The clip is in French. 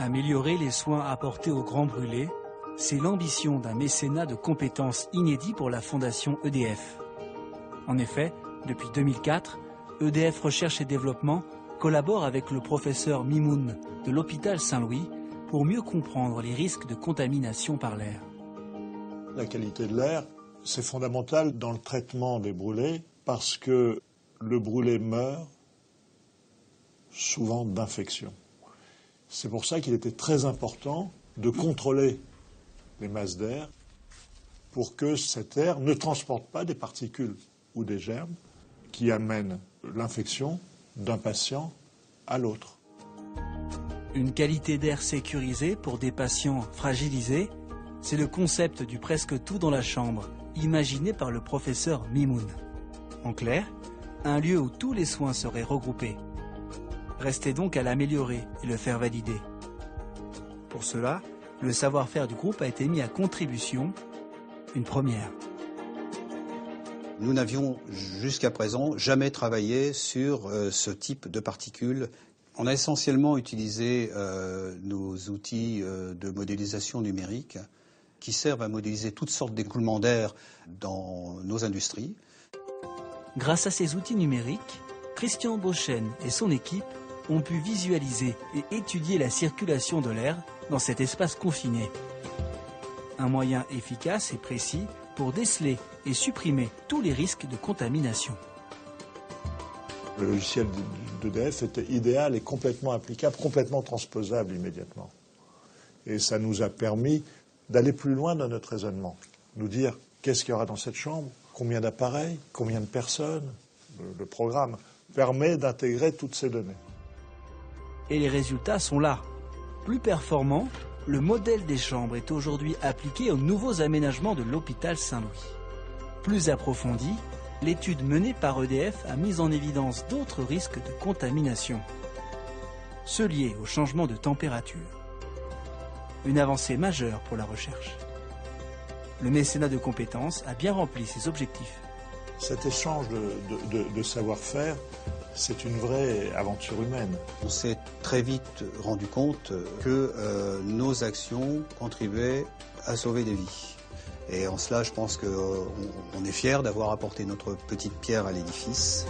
Améliorer les soins apportés aux grands brûlés, c'est l'ambition d'un mécénat de compétences inédit pour la Fondation EDF. En effet, depuis 2004, EDF Recherche et Développement collabore avec le professeur Mimoun de l'hôpital Saint-Louis pour mieux comprendre les risques de contamination par l'air. La qualité de l'air, c'est fondamental dans le traitement des brûlés parce que le brûlé meurt souvent d'infection. C'est pour ça qu'il était très important de contrôler les masses d'air pour que cet air ne transporte pas des particules ou des germes qui amènent l'infection d'un patient à l'autre. Une qualité d'air sécurisée pour des patients fragilisés, c'est le concept du presque tout dans la chambre, imaginé par le professeur Mimoun. En clair, un lieu où tous les soins seraient regroupés. Restait donc à l'améliorer et le faire valider. Pour cela, le savoir-faire du groupe a été mis à contribution, une première. Nous n'avions jusqu'à présent jamais travaillé sur ce type de particules. On a essentiellement utilisé nos outils de modélisation numérique qui servent à modéliser toutes sortes d'écoulements d'air dans nos industries. Grâce à ces outils numériques, Christian Beauchesne et son équipe ont pu visualiser et étudier la circulation de l'air dans cet espace confiné. Un moyen efficace et précis pour déceler et supprimer tous les risques de contamination. Le logiciel d'EDF était idéal et complètement applicable, complètement transposable immédiatement. Et ça nous a permis d'aller plus loin dans notre raisonnement. Nous dire qu'est-ce qu'il y aura dans cette chambre, combien d'appareils, combien de personnes. Le programme permet d'intégrer toutes ces données. Et les résultats sont là. Plus performant, le modèle des chambres est aujourd'hui appliqué aux nouveaux aménagements de l'hôpital Saint-Louis. Plus approfondie, l'étude menée par EDF a mis en évidence d'autres risques de contamination, ceux liés au changement de température. Une avancée majeure pour la recherche. Le mécénat de compétences a bien rempli ses objectifs. Cet échange de savoir-faire, c'est une vraie aventure humaine. On s'est très vite rendu compte que nos actions contribuaient à sauver des vies. Et en cela, je pense qu'on est fiers d'avoir apporté notre petite pierre à l'édifice.